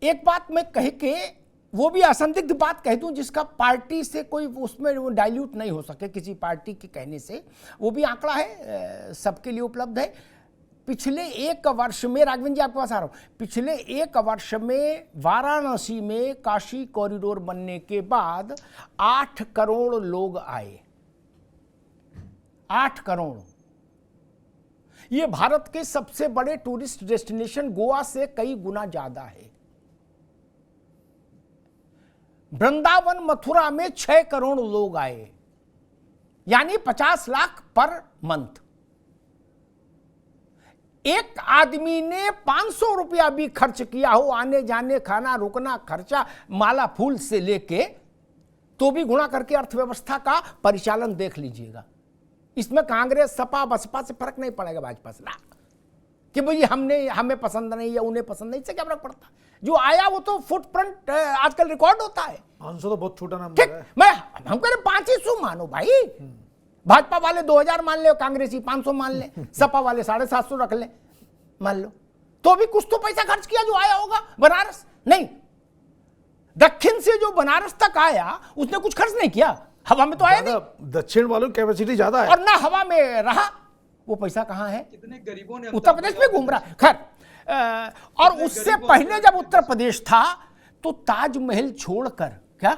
एक बात मैं कह के वो भी असंदिग्ध बात कह दूं जिसका पार्टी से कोई उसमें वो डाइल्यूट नहीं हो सके किसी पार्टी के कहने से, वो भी आंकड़ा है, सबके लिए उपलब्ध है। पिछले एक वर्ष में, राघवेंद्र जी आपके पास आ रहा हूं, पिछले एक वर्ष में वाराणसी में काशी कॉरिडोर बनने के बाद 8 करोड़ लोग आए। 8 करोड़। ये भारत के सबसे बड़े टूरिस्ट डेस्टिनेशन गोवा से कई गुना ज्यादा है। वृंदावन मथुरा में 6 करोड़ लोग आए, यानी 50 लाख पर मंथ। एक आदमी ने 500 रुपया भी खर्च किया हो आने जाने खाना रुकना खर्चा माला फूल से लेके, तो भी गुणा करके अर्थव्यवस्था का परिचालन देख लीजिएगा। इसमें कांग्रेस सपा बसपा से फर्क नहीं पड़ेगा, भाजपा से ना, कि भाई हमें पसंद नहीं या उन्हें पसंद नहीं, इससे क्या फर्क पड़ता। जो आया वो तो फुटप्रिंट आजकल रिकॉर्ड होता है। 500 तो बहुत छोटा नंबर है। हम कह रहे 500 मानो भाई, भाजपा वाले 2000 मान ले, कांग्रेसी 500 मान ले, सपा वाले 750 रख ले, मान लो, तो भी कुछ तो पैसा खर्च किया जो आया होगा। बनारस नहीं, दक्षिण से जो बनारस तक आया उसने कुछ खर्च नहीं किया, हवा में तो आया नहीं। दक्षिण वालों की कैपेसिटी ज्यादा है और ना हवा में रहा, वो पैसा कहां है? कितने गरीबों ने उत्तर प्रदेश में घूम रहा। खैर, और उससे पहले जब उत्तर प्रदेश था तो ताजमहल छोड़कर, क्या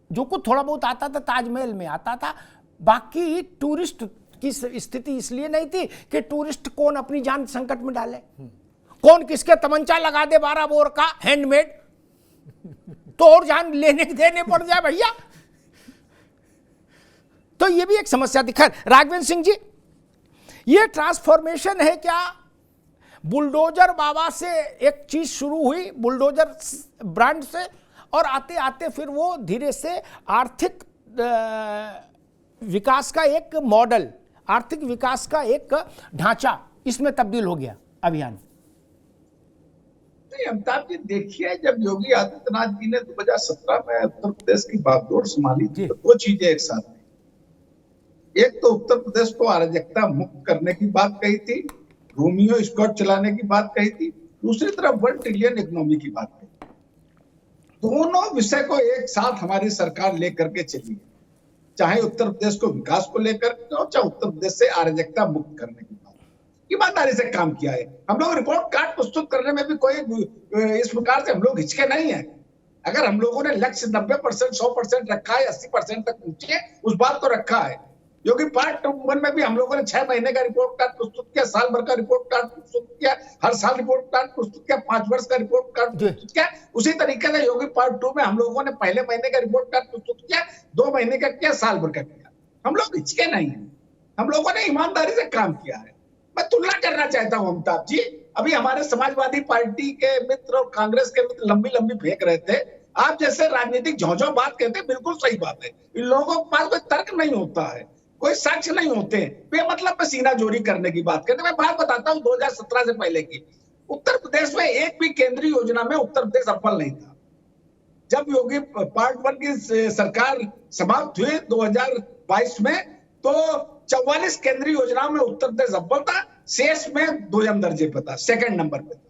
जो कुछ थोड़ा बहुत आता था ताजमहल में आता था, बाकी टूरिस्ट की स्थिति इसलिए नहीं थी कि टूरिस्ट कौन अपनी जान संकट में डाले, कौन किसके तमंचा लगा दे 12 बोर का हैंडमेड, तो और जान लेने देने पड़ जाए भैया। तो ये भी एक समस्या दिखा। राघवेंद्र सिंह जी, ये ट्रांसफॉर्मेशन है क्या? बुलडोजर बाबा से एक चीज शुरू हुई, बुलडोजर ब्रांड से, और आते आते फिर वो धीरे से आर्थिक विकास का एक मॉडल, आर्थिक विकास का एक ढांचा इसमें तब्दील हो गया अभियान। नहीं अमिताभ जी, देखिए जब योगी आदित्यनाथ जी ने 2017 में उत्तर प्रदेश की बागडोर संभाली थी तो 2 चीजें एक साथ थी। एक तो उत्तर प्रदेश को अराजकता मुक्त करने की बात कही थी, रोमियो स्क्वाड चलाने की बात कही थी, दूसरी तरफ 1 ट्रिलियन इकोनॉमी की बात कही। दोनों विषय को एक साथ हमारी सरकार लेकर के चली है, चाहे उत्तर प्रदेश को विकास को लेकर हो, चाहे उत्तर प्रदेश से अराजकता मुक्त करने की बात, ईमानदारी से काम किया है। हम लोग रिपोर्ट कार्ड प्रस्तुत करने में भी कोई इस प्रकार से हम लोग हिचके नहीं है। अगर हम लोगों ने लक्ष्य 90% 100% रखा है, 80% तक पहुंचे, उस बात को रखा है। योगी पार्ट 1 में भी हम लोगों ने 6 महीने का रिपोर्ट कार्ड प्रस्तुत किया, साल भर का रिपोर्ट कार्ड प्रस्तुत किया, हर साल रिपोर्ट कार्ड प्रस्तुत किया, 5 वर्ष का रिपोर्ट कार्ड प्रस्तुत किया। उसी तरीके से योगी पार्ट 2 में हम लोगों ने पहले महीने का रिपोर्ट कार्ड प्रस्तुत किया, 2 महीने का किया, साल भर का किया। हम लोग हिचके नहीं है, हम लोगों ने ईमानदारी से काम किया है। मैं तुलना करना चाहता हूँ अमिताभ जी, अभी हमारे समाजवादी पार्टी के मित्र और कांग्रेस के मित्र लंबी लंबी फेंक रहे थे। आप जैसे राजनीतिक झोंझो बात कहते हैं, बिल्कुल सही बात है। इन लोगों के पास कोई तर्क नहीं होता है, कोई साक्ष्य नहीं होते, बेमतलब में सीना जोरी करने की बात करते। मैं बात बताता हूँ 2017 से पहले की। उत्तर प्रदेश में एक भी केंद्रीय योजना में उत्तर प्रदेश अव्वल नहीं था। जब योगी पार्ट 1 की सरकार समाप्त हुई 2022 में, तो 44 केंद्रीय योजनाओं में उत्तर प्रदेश अव्वल था, शेष में 2 दर्जे पर था, 2nd नंबर पे था।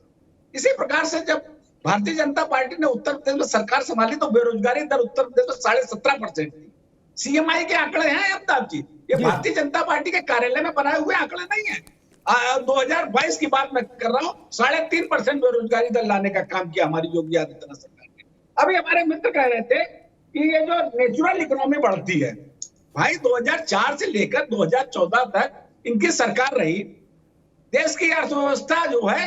इसी प्रकार से जब भारतीय जनता पार्टी ने उत्तर प्रदेश में सरकार संभाली तो बेरोजगारी दर उत्तर प्रदेश में 17.5% थी। सीएमआई के आंकड़े हैं अमिताभ जी, ये भारतीय जनता पार्टी के कार्यालय में बनाए हुए आंकड़े नहीं है। 2022 की बात मैं कर रहा हूँ, 3.5% बेरोजगारी दर लाने का काम किया हमारी योगी आदित्यनाथ सरकार ने। अभी हमारे मित्र कह रहे थे कि ये जो नेचुरल इकोनॉमी बढ़ती है, भाई 2004 से लेकर 2014 तक इनकी सरकार रही। देश की अर्थव्यवस्था जो है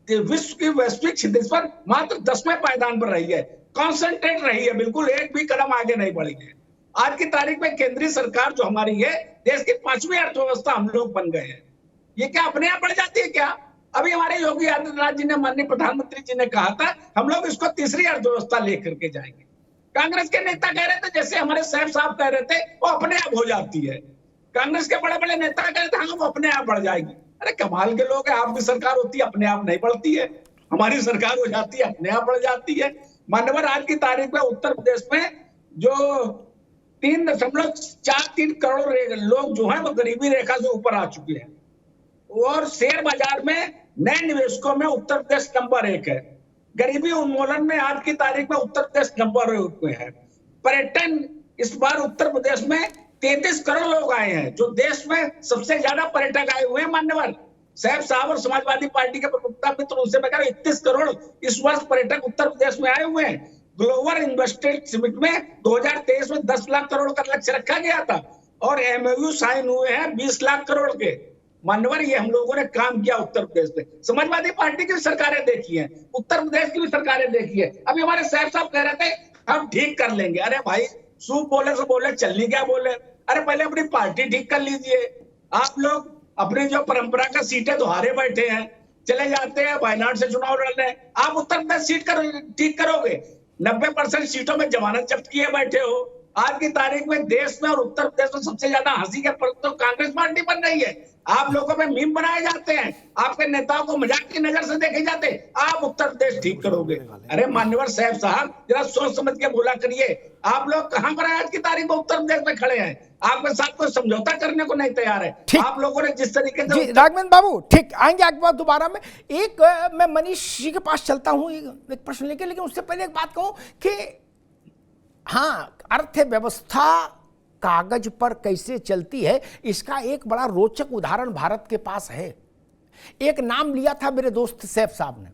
विश्व की वैश्विक क्षितिज पर मात्र 10वें पायदान पर रही है, कॉन्सेंट्रेट रही है, बिल्कुल एक भी कदम आगे नहीं बढ़ी है। आज की तारीख में केंद्रीय सरकार जो हमारी है, देश की 5वीं अर्थव्यवस्था हम लोग बन गए हैं। ये क्या अपने आप बढ़ जाती है क्या? अभी हमारे योगी आदित्यनाथ जी ने, माननीय प्रधानमंत्री जी ने कहा था हम लोग इसको तीसरी अर्थव्यवस्था लेकर के जाएंगे। कांग्रेस के नेता कह रहे थे, जैसे हमारे साहब साहब कह रहे थे, वो अपने आप हो जाती है। कांग्रेस के बड़े बड़े नेता कह रहे थे हाँ वो अपने आप बढ़ जाएगी। अरे कमाल के लोग हैं, आपकी सरकार होती है अपने आप नहीं बढ़ती है, हमारी सरकार हो जाती है अपने आप बढ़ जाती है। मान्यवर, आज की तारीख में उत्तर प्रदेश में जो 3.43 करोड़ लोग जो हैं वो गरीबी रेखा से ऊपर आ चुके हैं, और शेयर बाजार में नए निवेशकों में उत्तर प्रदेश नंबर 1 है। गरीबी उन्मूलन में आज की तारीख में उत्तर प्रदेश नंबर हुए हैं। पर्यटन इस बार उत्तर प्रदेश में 33 करोड़ लोग आए हैं, जो देश में सबसे ज्यादा पर्यटक आए हुए हैं। मान्यवर सैफ साहब और समाजवादी पार्टी के प्रवक्ता मित्र उनसे मैं कह रहा हूं 31 करोड़ इस वर्ष पर्यटक उत्तर प्रदेश में आए हुए हैं। ग्लोबल इन्वेस्टमेंट समिट में 2023 में 10 लाख करोड़ का लक्ष्य रखा गया था और एमओयू साइन हुए हैं 20 लाख करोड़ के। मान्यवर ये हम लोगों ने काम किया उत्तर प्रदेश में। समाजवादी पार्टी की भी सरकारें देखी है, उत्तर प्रदेश की भी सरकारें देखी है। अभी हमारे सैफ साहब कह रहे थे हम ठीक कर लेंगे। अरे भाई सूप बोले से बोले, चलनी क्या बोले। अरे पहले अपनी पार्टी ठीक कर लीजिए। आप लोग अपनी जो परंपरा का सीटें दोहारे बैठे हैं, चले जाते हैं वायनाड से चुनाव लड़ने। आप उत्तर प्रदेश सीट ठीक करोगे? 90% सीटों में जमानत जब्त किए बैठे हो। आज की तारीख में देश में और उत्तर प्रदेश में सबसे ज्यादा हंसी के पल तो कांग्रेस पार्टी बन रही है। आप लोगों पे मीम बनाए जाते हैं, आपके नेताओं को मजाक की नजर से देखे जाते हैं। आप उत्तर प्रदेश ठीक करोगे? अरे मान्यवर साहब साहब जरा सोच समझ के बोला करिए। आप लोग कहां पर आज की तारीख में उत्तर प्रदेश में खड़े हैं? आपके साथ कोई समझौता करने को नहीं तैयार है। आप लोगों ने जिस तरीके से राघवेंद्र बाबू ठीक आएंगे आपके बाद दोबारा में। एक मैं मनीष जी के पास चलता हूं एक प्रश्न लेके, लेकिन उससे पहले एक बात कहूं कि हाँ, अर्थव्यवस्था कागज पर कैसे चलती है इसका एक बड़ा रोचक उदाहरण भारत के पास है। एक नाम लिया था मेरे दोस्त सैफ साहब ने,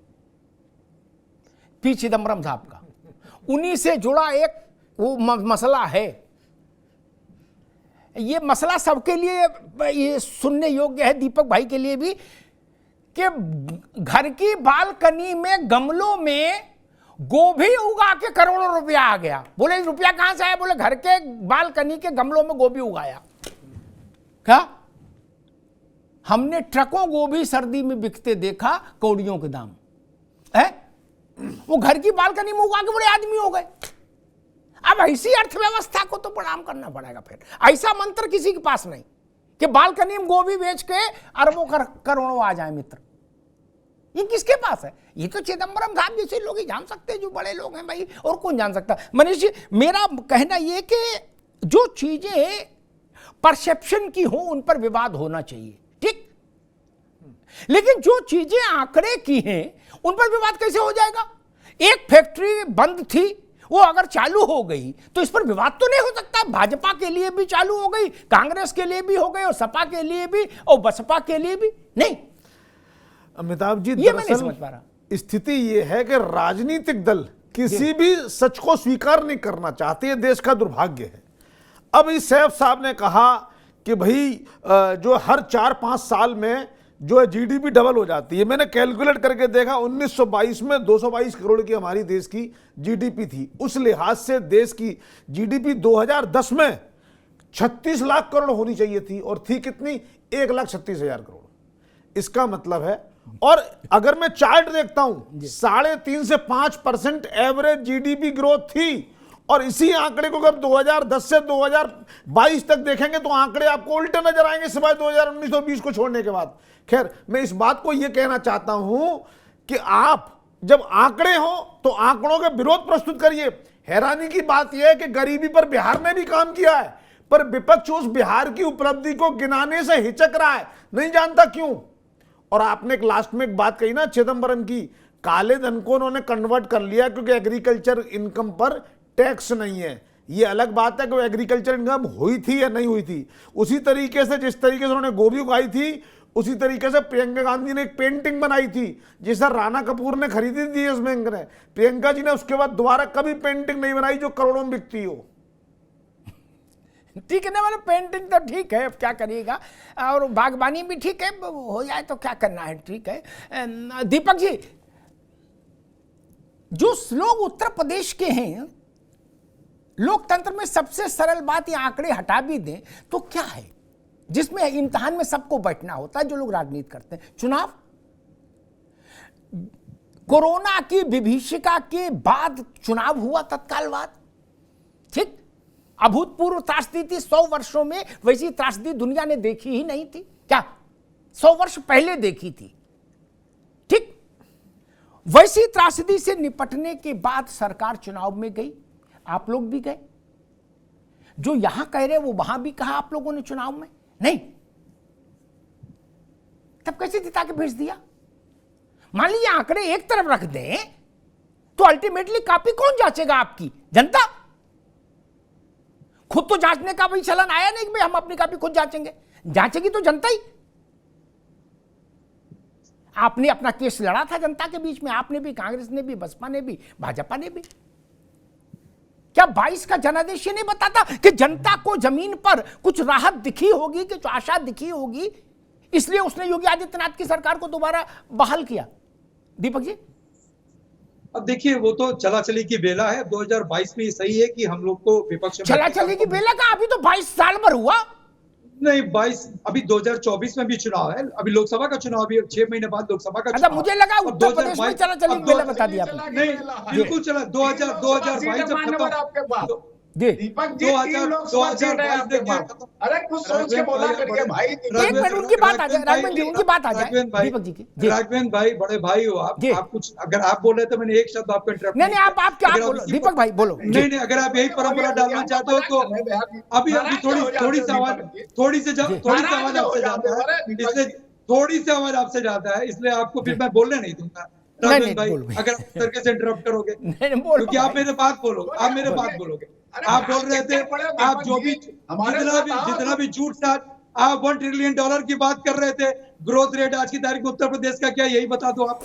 पी चिदम्बरम साहब का। उन्हीं से जुड़ा एक वो मसला है। ये मसला सबके लिए ये सुनने योग्य है, दीपक भाई के लिए भी, कि घर की बालकनी में गमलों में गोभी उगा के करोड़ों रुपया आ गया। बोले रुपया कहां से आया? बोले घर के बालकनी के गमलों में गोभी उगाया। क्या? हमने ट्रकों गोभी सर्दी में बिकते देखा, कौड़ियों के दाम है। वो घर की बालकनी में उगा के बड़े आदमी हो गए। अब ऐसी अर्थव्यवस्था को तो प्रणाम करना पड़ेगा। फिर ऐसा मंत्र किसी के पास नहीं कि बालकनी में गोभी बेच के अरबों करोड़ों आ जाए। मित्र, ये किसके पास है? ये तो चिदम्बरम साहब जैसे लोग ही जान सकते हैं, जो बड़े लोग हैं भाई, और कौन जान सकता। मनीष जी, मेरा कहना यह कि जो चीजें परसेप्शन की हो उन पर विवाद होना चाहिए, ठीक, लेकिन जो चीजें आंकड़े की हैं उन पर विवाद कैसे हो जाएगा? एक फैक्ट्री बंद थी, वो अगर चालू हो गई तो इस पर विवाद तो नहीं हो सकता। भाजपा के लिए भी चालू हो गई, कांग्रेस के लिए भी हो गई, और सपा के लिए भी, और बसपा के लिए भी नहीं। अमिताभ जी, ये मैं नहीं समझ पा रहा। स्थिति ये है कि राजनीतिक दल किसी भी सच को स्वीकार नहीं करना चाहते। ये देश का दुर्भाग्य है। अब इस सैफ साहब ने कहा कि भाई जो हर 4-5 साल में जो है जीडीपी डबल हो जाती है। मैंने कैलकुलेट करके देखा, 1922 में 222 करोड़ की हमारी देश की जीडीपी थी। उस लिहाज से देश की जीडीपी 2010 में 36 लाख करोड़ होनी चाहिए थी, और थी कितनी? 1,36,000 करोड़। इसका मतलब है, और अगर मैं चार्ट देखता हूं, 3.5 से 5% एवरेज जीडीपी ग्रोथ थी। और इसी आंकड़े को अगर 2010 से 2022 तक देखेंगे तो आंकड़े आपको उल्टे नजर आएंगे, सिवाय 2019 और 20 को छोड़ने के बाद। खैर, मैं इस बात को यह कहना चाहता हूं कि आप जब आंकड़े हो तो आंकड़ों के विरोध प्रस्तुत करिए। हैरानी की बात यह है कि गरीबी पर बिहार ने भी काम किया है, पर विपक्ष उस बिहार की उपलब्धि को गिनाने से हिचक रहा है, नहीं जानता क्यों। और आपने एक लास्ट में एक बात कही ना चिदम्बरम की, काले धन को उन्होंने कन्वर्ट कर लिया क्योंकि एग्रीकल्चर इनकम पर टैक्स नहीं है। ये अलग बात है कि वो एग्रीकल्चर इनकम हुई थी या नहीं हुई थी। उसी तरीके से जिस तरीके से उन्होंने गोभी उगाई थी, उसी तरीके से प्रियंका गांधी ने एक पेंटिंग बनाई थी जिसे राणा कपूर ने खरीदी थी यस बैंक ने। प्रियंका जी ने उसके बाद दोबारा कभी पेंटिंग नहीं बनाई जो करोड़ों में बिकती हो। ठीक है ना, मतलब पेंटिंग तो ठीक है, अब क्या करिएगा, और बागबानी भी ठीक है, हो जाए तो क्या करना है, ठीक है। दीपक जी, जो लोग उत्तर प्रदेश के हैं, लोकतंत्र में सबसे सरल बात ये आंकड़े हटा भी दें तो क्या है, जिसमें इम्तिहान में सबको बैठना होता है, जो लोग राजनीति करते हैं। चुनाव, कोरोना की विभीषिका के बाद चुनाव हुआ तत्काल बाद, ठीक, अभूतपूर्व त्रासदी थी। 100 वर्षों में वैसी त्रासदी दुनिया ने देखी ही नहीं थी। क्या 100 वर्ष पहले देखी थी, ठीक। वैसी त्रासदी से निपटने के बाद सरकार चुनाव में गई, आप लोग भी गए। जो यहां कह रहे वो वहां भी कहा आप लोगों ने चुनाव में नहीं, तब कैसे जिता के भेज दिया? मान लीजिए आंकड़े एक तरफ रख दें तो अल्टीमेटली कॉपी कौन जांचेगा आपकी? जनता। खुद तो जांचने का भाई चलन आया नहीं कि भाई हम अपनी कॉपी खुद जांचेंगे, जांचेगी तो जनता ही। आपने अपना केस लड़ा था जनता के बीच में, आपने भी, कांग्रेस ने भी, बसपा ने भी, भाजपा ने भी। क्या 22 का जनादेश ये नहीं बताता कि जनता को जमीन पर कुछ राहत दिखी होगी, कुछ आशा दिखी होगी, इसलिए उसने योगी आदित्यनाथ की सरकार को दोबारा बहाल किया? दीपक जी, अब देखिए वो तो चला चली की बेला है। 2022 में ये सही है कि हम लोग को विपक्ष में चला चली की बेला का अभी तो 22 साल भर हुआ नहीं, 22 अभी 2024 में भी चुनाव है, अभी लोकसभा का चुनाव, अभी 6 महीने बाद लोकसभा का अच्छा, चुनाव। मुझे लगा उत्तर प्रदेश में चला चली की बेला बता दिया आपने। नहीं, बिल्कुल चला। 2022 जब खत्म, दीपक जी 2022 देखिए, अरे कुछ सोच के बोला करिए भाई। एक मिनट उनकी बात आ जाए, राघवेंद्र जी उनकी बात आ जाए, दीपक जी की। राघवेंद्र भाई बड़े भाई हो आप कुछ अगर आप बोल रहे तो मैंने एक शब्द आपको इंटरप्ट नहीं, आप क्या बोलो दीपक भाई, बोलो। नहीं, अगर आप यही परंपरा डालना चाहते हो तो अभी थोड़ी सी आवाज आपसे जाता है, इसलिए थोड़ी सी आवाज आपसे जाता है, इसलिए आपको फिर मैं बोलने नहीं दूंगा राघवेंद्र भाई, अगर आप तरीके से इंटरप्ट करोगे, क्योंकि आप मेरे बात बोलोगे, आप बोल रहे थे, आप जो भी जितना भी झूठ साथ, आप $1 ट्रिलियन की बात कर रहे थे। ग्रोथ रेट आज की तारीख में उत्तर प्रदेश का क्या, यही बता दो आप।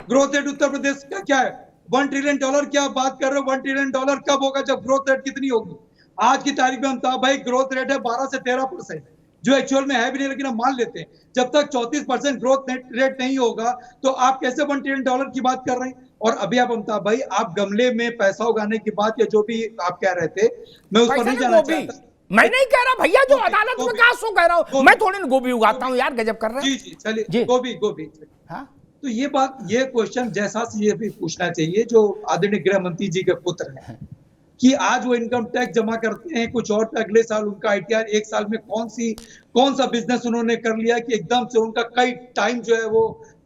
ग्रोथ रेट उत्तर प्रदेश का क्या है? $1 ट्रिलियन की आप बात कर रहे हो। $1 ट्रिलियन कब होगा? जब ग्रोथ रेट कितनी होगी? आज की तारीख में अमिताभ भाई ग्रोथ रेट है 12 से 13%, जो एक्चुअल में है भी नहीं, लेकिन हम मान लेते हैं। जब तक 34% ग्रोथ रेट नहीं होगा तो आप कैसे $1 ट्रिलियन की बात कर रहे हैं? और अभी आप अमिताभ भाई, आप गमले में पैसा उगाने की बात या जो भी आप कह रहे थे, मैं उस पर नहीं जाना चाहता। मैं नहीं कह रहा भैया, जो अदालत में कहा सो कह रहा हूं, मैं थोड़ी ना गोभी उगाता हूं यार, गजब कर रहे हैं। जी चलिए, गोभी। हाँ, तो ये क्वेश्चन जैसा से ये भी पूछना चाहिए जो आदरणीय गृह मंत्री जी के पुत्र हैं, कि आज वो इनकम टैक्स जमा करते हैं कुछ और, अगले साल उनका ITR, एक साल में कौन सा बिजनेस उन्होंने कर लिया कि एकदम से उनका कई टाइम जो है वो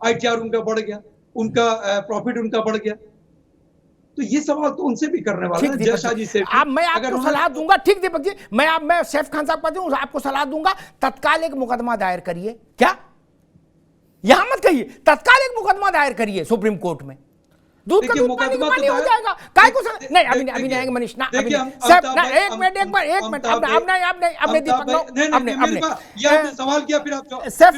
ITR उनका बढ़ गया, उनका प्रॉफिट उनका बढ़ गया। तो ये सवाल तो उनसे भी करने वाला है, जयशाह जी से। अब मैं आपको सलाह दूंगा, ठीक दीपक जी, मैं सैफ खान साहब कहती हूँ, आपको सलाह दूंगा, तत्काल एक मुकदमा दायर करिए। क्या? यहां मत कहिए, तत्काल एक मुकदमा दायर करिए सुप्रीम कोर्ट में। दूध का दूध पानी का पानी हो जाएगा। काय को नहीं, अभी नहीं मनीष ना, अभी सैफ ना, एक मिनट, आपने दीपक नो, आपने सवाल किया, फिर आप सैफ